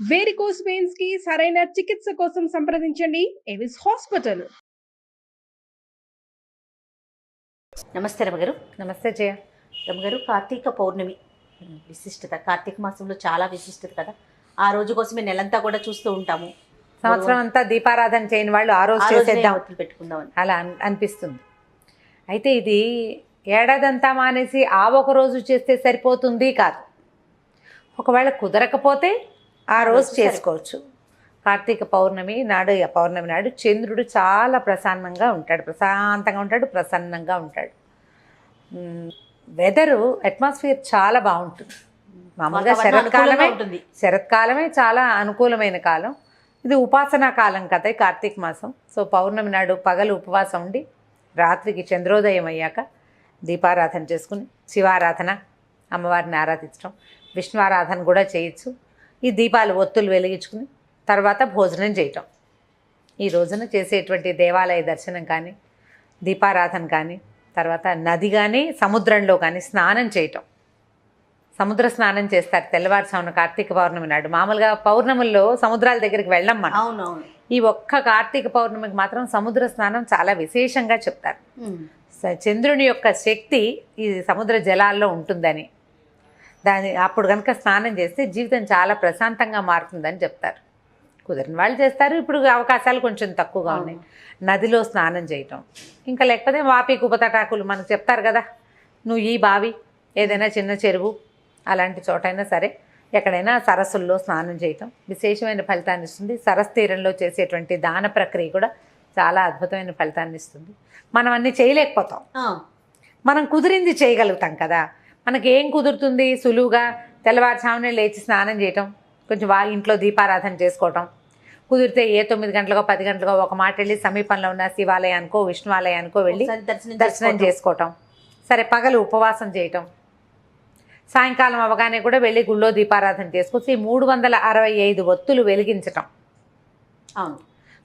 Varicose veins కి సరైన చికిత్స కోసం సంప్రదించండి ఎవిస్ హాస్పిటల్. నమస్తే రమగారు. నమస్తే జయ. రమగారు, కార్తీక పౌర్ణమి విశిష్టత, కార్తీక మాసంలో చాలా విశిష్టత కదా. ఆ రోజు కోసమే నెలంతా కూడా చూస్తూ ఉంటాము. సంవత్సరం అంతా దీపారాధన చేయని వాళ్ళు ఆ రోజు చేసేద్దాం పెట్టుకుందామని అలా అనిపిస్తుంది. అయితే ఇది ఏడాదంతా మానేసి ఆ ఒక రోజు చేస్తే సరిపోతుంది కాదు. ఒకవేళ కుదరకపోతే ఆ రోజు చేసుకోవచ్చు. కార్తీక పౌర్ణమి నాడు, పౌర్ణమి నాడు చంద్రుడు చాలా ప్రశాంతంగా ఉంటాడు, ప్రసన్నంగా ఉంటాడు. వెదరు అట్మాస్ఫియర్ చాలా బాగుంటుంది. మామూలుగా శరత్కాలమే చాలా అనుకూలమైన కాలం. ఇది ఉపాసనా కాలం కదా కార్తీక మాసం. సో పౌర్ణమి నాడు పగలు ఉపవాసం ఉండి రాత్రికి చంద్రోదయం అయ్యాక దీపారాధన చేసుకుని శివారాధన, అమ్మవారిని ఆరాధించడం, విష్ణు ఆరాధన కూడా చేయొచ్చు. ఈ దీపాలు ఒత్తులు వెలిగించుకుని తర్వాత భోజనం చేయటం. ఈ రోజున చేసేటువంటి దేవాలయ దర్శనం కానీ, దీపారాధన కానీ, తర్వాత నది కానీ సముద్రంలో కానీ స్నానం చేయటం. సముద్ర స్నానం చేస్తారు తెల్లవారుజామున కార్తీక పౌర్ణమి నాడు. మామూలుగా పౌర్ణముల్లో సముద్రాల దగ్గరికి వెళ్ళం మనం. అవునవును. ఈ ఒక్క కార్తీక పౌర్ణమికి మాత్రం సముద్ర స్నానం చాలా విశేషంగా చెప్తారు. చంద్రుని యొక్క శక్తి ఈ సముద్ర జలాల్లో ఉంటుందని, అప్పుడు కనుక స్నానం చేస్తే జీవితం చాలా ప్రశాంతంగా మారుతుందని చెప్తారు. కుదిరిన వాళ్ళు చేస్తారు. ఇప్పుడు అవకాశాలు కొంచెం తక్కువగా ఉన్నాయి. నదిలో స్నానం చేయటం, ఇంకా లేకపోతే వాపి కుపతటాకులు మనకు చెప్తారు కదా, నువ్వు ఈ బావి ఏదైనా చిన్న చెరువు అలాంటి చోటైనా సరే ఎక్కడైనా సరస్సుల్లో స్నానం చేయటం విశేషమైన ఫలితాన్ని ఇస్తుంది. సరస్సు తీరంలో చేసేటువంటి దాన ప్రక్రియ కూడా చాలా అద్భుతమైన ఫలితాన్ని ఇస్తుంది. మనం అన్నీ చేయలేకపోతాం, మనం కుదిరింది చేయగలుగుతాం కదా. మనకి ఏం కుదురుతుంది? సులువుగా తెల్లవారుజామునే లేచి స్నానం చేయటం, కొంచెం ఇంట్లో దీపారాధన చేసుకోవటం. కుదిరితే ఏ 9 గంటలకో 10 గంటలకో ఒక మాట వెళ్ళి సమీపంలో ఉన్న శివాలయానికో విష్ణువాలయానికో వెళ్ళి దర్శనం చేసుకోవటం. సరే, పగలు ఉపవాసం చేయటం, సాయంకాలం అవగానే కూడా వెళ్ళి గుళ్ళో దీపారాధన చేసుకొచ్చి 365 ఒత్తులు వెలిగించటం. అవును,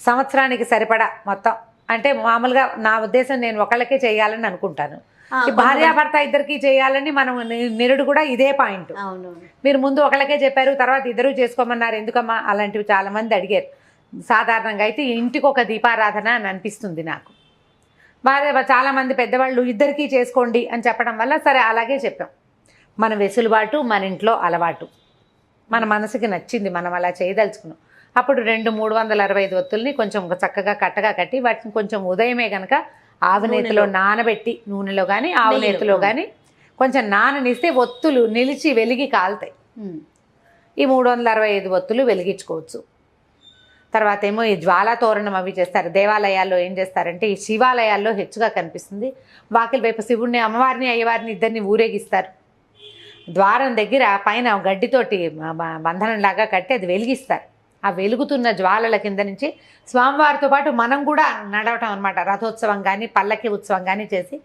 సంవత్సరానికి సరిపడా మొత్తం. అంటే మామూలుగా నా ఉద్దేశం నేను ఒకళ్ళకే చేయాలని అనుకుంటాను. భార్యాభర్త ఇద్దరికి చేయాలని మనం నిరుడు కూడా ఇదే పాయింట్. మీరు ముందు ఒకళ్ళకే చెప్పారు, తర్వాత ఇద్దరు చేసుకోమన్నారు, ఎందుకమ్మా? అలాంటివి చాలామంది అడిగారు. సాధారణంగా అయితే ఇంటికి ఒక దీపారాధన అని అనిపిస్తుంది నాకు. చాలామంది పెద్దవాళ్ళు ఇద్దరికీ చేసుకోండి అని చెప్పడం వల్ల సరే అలాగే చెప్పాం. మన వెసులుబాటు, మన ఇంట్లో అలవాటు, మన మనసుకి నచ్చింది, మనం అలా చేయదలుచుకున్నాం. అప్పుడు 365 ఒత్తుల్ని కొంచెం చక్కగా కట్టగా కట్టి వాటిని కొంచెం ఉదయమే కనుక ఆవునేతిలో నానబెట్టి, నూనెలో కానీ ఆవునేతిలో కానీ కొంచెం నాననిస్తే ఒత్తులు నిలిచి వెలిగి కాలుతాయి. ఈ 365 ఒత్తులు వెలిగించుకోవచ్చు. తర్వాత ఏమో ఈ జ్వాలా తోరణం అవి చేస్తారు. దేవాలయాల్లో ఏం చేస్తారంటే, ఈ శివాలయాల్లో హెచ్చుగా కనిపిస్తుంది, వాకిలి వైపు శివుడిని, అమ్మవారిని, అయ్యవారిని ఇద్దరిని ఊరేగిస్తారు. ద్వారం దగ్గర పైన గడ్డితోటి బంధనంలాగా కట్టి అది వెలిగిస్తారు. ఆ వెలుగుతున్న జ్వాలల కింద నుంచి స్వామివారితో పాటు మనం కూడా నడవటం అనమాట. రథోత్సవం కానీ పల్లకి ఉత్సవం కానీ చేసి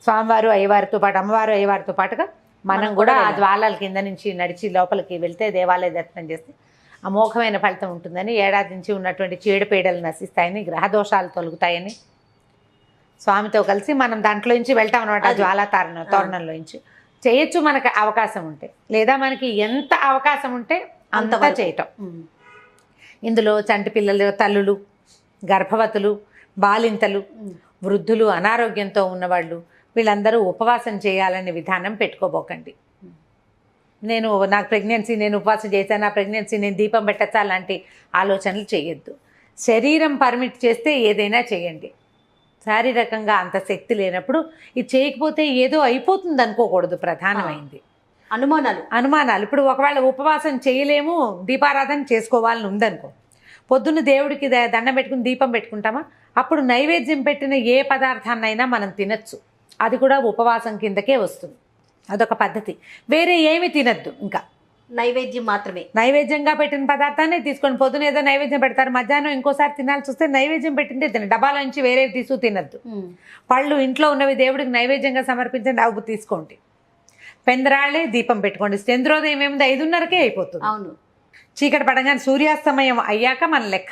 స్వామివారు అయ్యవారితో పాటు, అమ్మవారు అయ్యవారితో పాటుగా మనం కూడా ఆ జ్వాలల కింద నుంచి నడిచి లోపలికి వెళ్తే దేవాలయ దర్శనం చేస్తే అమోఘమైన ఫలితం ఉంటుందని, ఏడాది నుంచి ఉన్నటువంటి చీడపీడలు నశిస్తాయని, గ్రహదోషాలు తొలుగుతాయని స్వామితో కలిసి మనం దాంట్లో నుంచి వెళ్తాం అనమాట. జ్వాలా తోరణంలోంచి చేయొచ్చు మనకు అవకాశం ఉంటే, లేదా మనకి ఎంత అవకాశం ఉంటే అంతగా చేయటం. ఇందులో చంటి పిల్లలు, తల్లులు, గర్భవతులు, బాలింతలు, వృద్ధులు, అనారోగ్యంతో ఉన్నవాళ్ళు వీళ్ళందరూ ఉపవాసం చేయాలనే విధానం పెట్టుకోబోకండి. నాకు ప్రెగ్నెన్సీ, నేను ఉపవాసం చేశాను, నా ప్రెగ్నెన్సీ నేను దీపం పెట్టచ్చా, అలాంటి ఆలోచనలు చేయొద్దు. శరీరం పర్మిట్ చేస్తే ఏదైనా చేయండి. శారీరకంగా అంత శక్తి లేనప్పుడు ఇది చేయకపోతే ఏదో అయిపోతుంది అనుకోకూడదు. ప్రధానమైంది అనుమానాలు. ఇప్పుడు ఒకవేళ ఉపవాసం చేయలేము, దీపారాధన చేసుకోవాలని ఉందనుకో, పొద్దున్న దేవుడికి దండం పెట్టుకుని దీపం పెట్టుకుంటామా, అప్పుడు నైవేద్యం పెట్టిన ఏ పదార్థాన్నైనా మనం తినచ్చు. అది కూడా ఉపవాసం కిందకే వస్తుంది. అదొక పద్ధతి. వేరే ఏమి తినద్దు, ఇంకా నైవేద్యం మాత్రమే. నైవేద్యంగా పెట్టిన పదార్థాన్ని తీసుకొని, పొద్దున ఏదో నైవేద్యం పెడతారు, మధ్యాహ్నం ఇంకోసారి తినాల్సి వస్తే నైవేద్యం పెట్టింటే డబ్బాల నుంచి వేరే తీసుకు తినద్దు. పళ్ళు ఇంట్లో ఉన్నవి దేవుడికి నైవేద్యంగా సమర్పించండి, అవి తీసుకోండి. పెందరాళ్ళే దీపం పెట్టుకోండి. చంద్రోదయం ఏముంది, 5:30కే అయిపోతుంది. అవును, చీకటి పడగానే సూర్యాస్తమయం అయ్యాక మన లెక్క.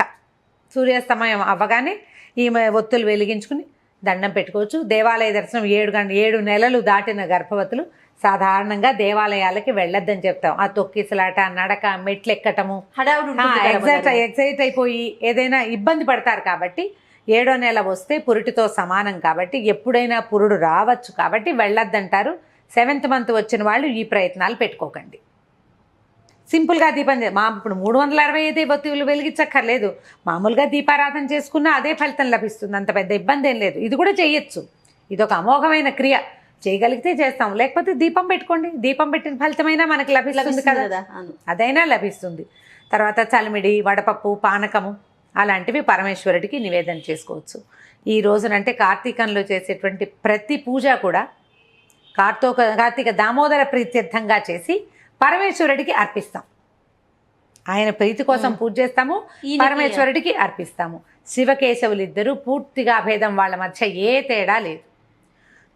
సూర్యాస్తమయం అవ్వగానే ఈ ఒత్తులు వెలిగించుకుని దండం పెట్టుకోవచ్చు. దేవాలయ దర్శనం 7 నెలలు దాటిన గర్భవతులు సాధారణంగా దేవాలయాలకి వెళ్ళొద్దని చెప్తాం. ఆ తొక్కిసలాట, నడక, మెట్లు ఎక్కటము, హడావుడి ఉంటుంది కదా ఎక్సైట్ అయిపోయి ఏదైనా ఇబ్బంది పడతారు. కాబట్టి 7వ నెల వస్తే పురిటితో సమానం కాబట్టి ఎప్పుడైనా పురుడు రావచ్చు కాబట్టి వెళ్ళొద్దంటారు. 7th మంత్ వచ్చిన వాళ్ళు ఈ ప్రయత్నాలు పెట్టుకోకండి. సింపుల్గా దీపం ఇప్పుడు 365 ఒత్తులు వెలిగించక్కర్లేదు. మామూలుగా దీపారాధన చేసుకున్నా అదే ఫలితం లభిస్తుంది. అంత పెద్ద ఇబ్బంది ఏం లేదు. ఇది కూడా చేయొచ్చు. ఇది ఒక అమోఘమైన క్రియ. చేయగలిగితే చేస్తాం, లేకపోతే దీపం పెట్టుకోండి. దీపం పెట్టిన ఫలితమైనా మనకు లభిస్తుంది కదా, అదైనా లభిస్తుంది. తర్వాత చలిమిడి, వడపప్పు, పానకము అలాంటివి పరమేశ్వరుడికి నివేదన చేసుకోవచ్చు. ఈ రోజునంటే కార్తీకంలో చేసేటువంటి ప్రతి పూజ కూడా కార్తీక దామోదర ప్రీత్యర్థంగా చేసి పరమేశ్వరుడికి అర్పిస్తాం. ఆయన ప్రీతి కోసం పూజ చేస్తాము, పరమేశ్వరుడికి అర్పిస్తాము. శివకేశవులు ఇద్దరు పూర్తిగా భేదం, వాళ్ళ మధ్య ఏ తేడా లేదు.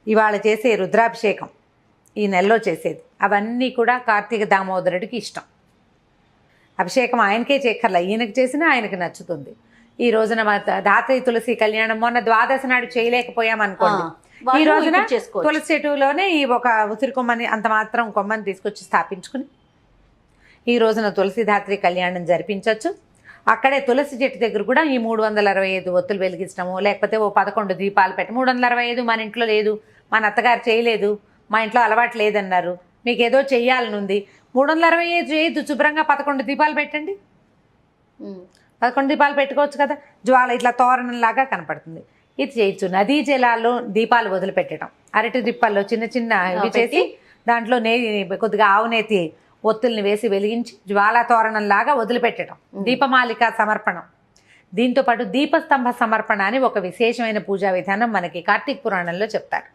ఇవాళ చేసే రుద్రాభిషేకం, ఈ నెలలో చేసేది, అవన్నీ కూడా కార్తీక దామోదరుడికి ఇష్టం. అభిషేకం ఆయనకే చేయక్కర్లా, ఈయనకి చేసినా ఆయనకి నచ్చుతుంది. ఈ రోజున ధాత్రి తులసి కళ్యాణం మొన్న ద్వాదశి నాడు చేయలేకపోయామనుకోండి, ఈ రోజున తులసి చెట్టులోనే ఈ ఒక ఉసిరి కొమ్మని అంత మాత్రం కొమ్మని తీసుకొచ్చి స్థాపించుకుని ఈ రోజున తులసిధాత్రి కళ్యాణం జరిపించవచ్చు. అక్కడే తులసి చెట్టు దగ్గర కూడా ఈ 365 ఒత్తులు వెలిగించడము, లేకపోతే ఓ 11 దీపాలు పెట్టి 365 మన ఇంట్లో లేదు, మన అత్తగారు చేయలేదు, మా ఇంట్లో అలవాటు లేదన్నారు, మీకు ఏదో చెయ్యాలని ఉంది, 365 చేయొద్దు, శుభ్రంగా 11 దీపాలు పెట్టండి. 11 దీపాలు పెట్టుకోవచ్చు కదా. జ్వాల ఇట్లా తోరణంలాగా కనపడుతుంది. ఇది చేయొచ్చు. నదీ జలాల్లో దీపాలు వదిలిపెట్టడం, అరటి దిప్పల్లో చిన్న చిన్న ఇవి చేసి దాంట్లో కొద్దిగా ఆవునేతి ఒత్తుల్ని వేసి వెలిగించి జ్వాలా తోరణంలాగా వదిలిపెట్టడం, దీపమాలిక సమర్పణం. దీంతోపాటు దీపస్తంభ సమర్పణ అని ఒక విశేషమైన పూజా విధానం మనకి కార్తీక పురాణంలో చెప్తారు.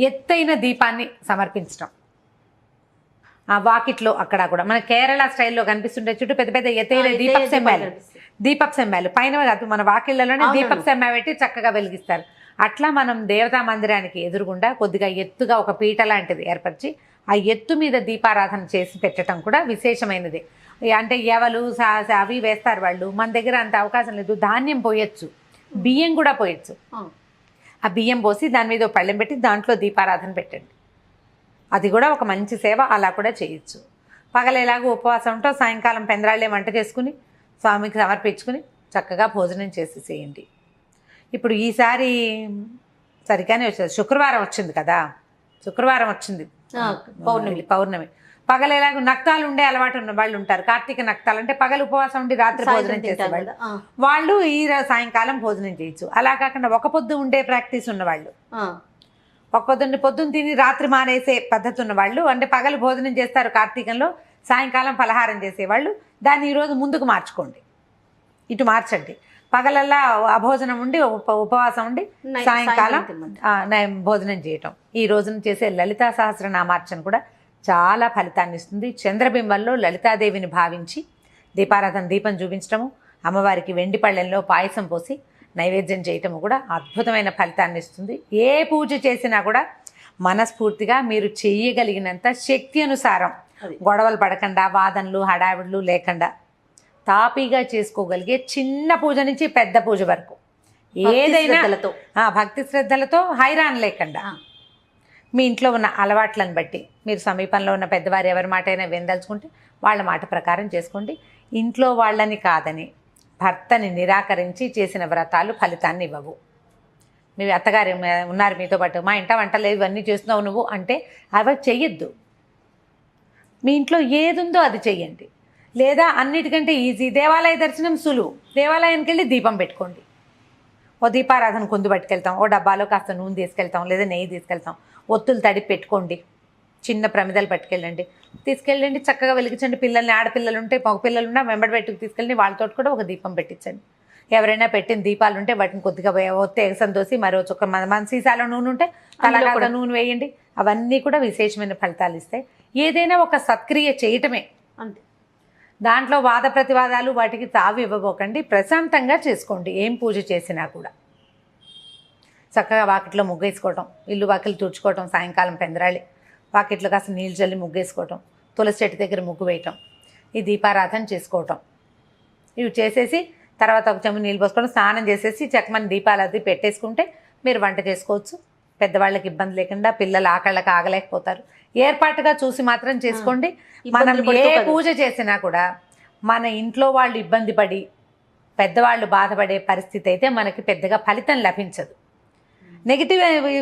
ఎత్తైన దీపాన్ని సమర్పించడం. ఆ వాకిట్లో అక్కడ కూడా మన కేరళ స్టైల్లో కనిపిస్తుంటే చుట్టూ పెద్ద పెద్ద ఎత్తైన దీపపు సెమ్మాలు పైన కాదు, మన వాకిళ్లలోనే దీపపు సెమ్మ పెట్టి చక్కగా వెలిగిస్తారు. అట్లా మనం దేవతా మందిరానికి ఎదురుగుండా కొద్దిగా ఎత్తుగా ఒక పీట లాంటిది ఏర్పరిచి ఆ ఎత్తు మీద దీపారాధన చేసి పెట్టడం కూడా విశేషమైనది. అంటే ఎవలు అవి వేస్తారు వాళ్ళు, మన దగ్గర అంత అవకాశం లేదు. ధాన్యం పోయొచ్చు, బియ్యం కూడా పోయొచ్చు. ఆ బియ్యం పోసి దాని మీద పళ్ళెం పెట్టి దాంట్లో దీపారాధన పెట్టండి. అది కూడా ఒక మంచి సేవ, అలా కూడా చేయొచ్చు. పగలేలాగా ఉపవాసం ఉంటో సాయంకాలం పెందరాళ్ళే వంట చేసుకుని స్వామికి సమర్పించుకుని చక్కగా భోజనం చేసేసేయండి. ఇప్పుడు ఈసారి సరిగానే వచ్చేది, శుక్రవారం వచ్చింది కదా, శుక్రవారం వచ్చింది పౌర్ణమి. పగలేలాగా నక్తాలు ఉండే అలవాటు ఉన్న వాళ్ళు ఉంటారు. కార్తీక నక్తాలు అంటే పగలు ఉపవాసం ఉండి రాత్రి భోజనం చేసేవాళ్ళు, వాళ్ళు ఈ సాయంకాలం భోజనం చేయొచ్చు. అలా కాకుండా ఒక పొద్దు ఉండే ప్రాక్టీస్ ఉన్నవాళ్ళు, ఒక పొద్దున్న తిని రాత్రి మానేసే పద్ధతి ఉన్నవాళ్ళు, అంటే పగలు భోజనం చేస్తారు కార్తీకంలో, సాయంకాలం పలహారం చేసేవాళ్ళు, దాన్ని ఈరోజు ముందుకు మార్చుకోండి, ఇటు మార్చండి. పగలల్లా అభోజనం ఉండి ఉపవాసం ఉండి సాయంకాలం భోజనం చేయటం. ఈ రోజున చేసే లలితా సహస్రనామార్చన కూడా చాలా ఫలితాన్ని ఇస్తుంది. చంద్రబింబంలో లలితాదేవిని భావించి దీపం చూపించడము, అమ్మవారికి వెండి పళ్ళెంలో పాయసం పోసి నైవేద్యం చేయటము కూడా అద్భుతమైన ఫలితాన్ని ఇస్తుంది. ఏ పూజ చేసినా కూడా మనస్ఫూర్తిగా మీరు చెయ్యగలిగినంత శక్తి అనుసారం, గొడవలు పడకుండా, వాదనలు హడావిడులు లేకుండా తాపీగా చేసుకోగలిగే చిన్న పూజ నుంచి పెద్ద పూజ వరకు ఏదైనా భక్తి శ్రద్ధలతో హైరాన్ లేకుండా మీ ఇంట్లో ఉన్న అలవాట్లను బట్టి మీరు సమీపంలో ఉన్న పెద్దవారు ఎవరి మాట అయినా వినదలుచుకుంటే వాళ్ళ మాట ప్రకారం చేసుకోండి. ఇంట్లో వాళ్ళని కాదని భర్తని నిరాకరించి చేసిన వ్రతాలు ఫలితాన్ని ఇవ్వవు. మీ అత్తగారు ఉన్నారు మీతో పాటు, మా ఇంట వంటలేదు ఇవన్నీ చేస్తున్నావు నువ్వు అంటే అవి చెయ్యొద్దు. మీ ఇంట్లో ఏది ఉందో అది చెయ్యండి. లేదా అన్నిటికంటే ఈజీ, దేవాలయ దర్శనం సులువు. దేవాలయానికి వెళ్ళి దీపం పెట్టుకోండి. ఓ దీపారాధన కుందు పట్టుకెళ్తాం, ఓ డబ్బాలో కాస్త నూనె తీసుకెళ్తాం, లేదా నెయ్యి తీసుకెళ్తాం, ఒత్తులు తడిపి పెట్టుకోండి, చిన్న ప్రమిదలు తీసుకెళ్ళండి, చక్కగా వెలిగించండి. పిల్లల్ని, ఆడపిల్లలు ఉంటే మగ పిల్లలు ఉన్నా వెంబడి పెట్టుకు తీసుకెళ్ళి వాళ్ళతో కూడా ఒక దీపం పెట్టించండి. ఎవరైనా పెట్టిన దీపాలు ఉంటే వాటిని కొద్దిగా ఒత్తి ఎగసం దోసి మరో చుక్క మన సీసాలో నూనె ఉంటే తలగా నూనె వేయండి. అవన్నీ కూడా విశేషమైన ఫలితాలు ఇస్తాయి. ఏదైనా ఒక సత్క్రియ చేయటమే అంతే. దాంట్లో వాద ప్రతివాదాలు వాటికి తావి ఇవ్వబోకండి. ప్రశాంతంగా చేసుకోండి. ఏం పూజ చేసినా కూడా చక్కగా వాకిట్లో ముగ్గేసుకోవటం, ఇల్లు వాకిలు తుడుచుకోవటం, సాయంకాలం పెందరాళి వాకిట్లో కాస్త నీళ్ళు చల్లి ముగ్గేసుకోవటం, తులసి చెట్టు దగ్గర ముగ్గు వేయటం, ఈ దీపారాధన చేసుకోవటం, ఇవి చేసేసి తర్వాత ఒక చెంబు నీళ్ళు పోసుకోవడం, స్నానం చేసేసి చక్కమని దీపాలు అది పెట్టేసుకుంటే మీరు వంట చేసుకోవచ్చు. పెద్దవాళ్ళకి ఇబ్బంది లేకుండా, పిల్లలు ఆకళ్ళకి ఆగలేకపోతారు. ఏర్పాటుగా చూసి మాత్రం చేసుకోండి. మనం ఏ పూజ చేసినా కూడా మన ఇంట్లో వాళ్ళు ఇబ్బంది పడి పెద్దవాళ్ళు బాధపడే పరిస్థితి అయితే మనకి పెద్దగా ఫలితం లభించదు. నెగిటివ్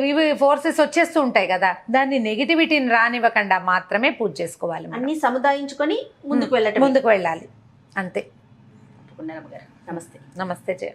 ఇవి ఫోర్సెస్ వచ్చేస్తూ ఉంటాయి కదా, దాన్ని నెగిటివిటీని రానివ్వకుండా మాత్రమే పూజ చేసుకోవాలి. అన్ని సముదాయించుకొని ముందుకు ముందుకు వెళ్ళాలి అంతే. నమస్తే. నమస్తే జయ.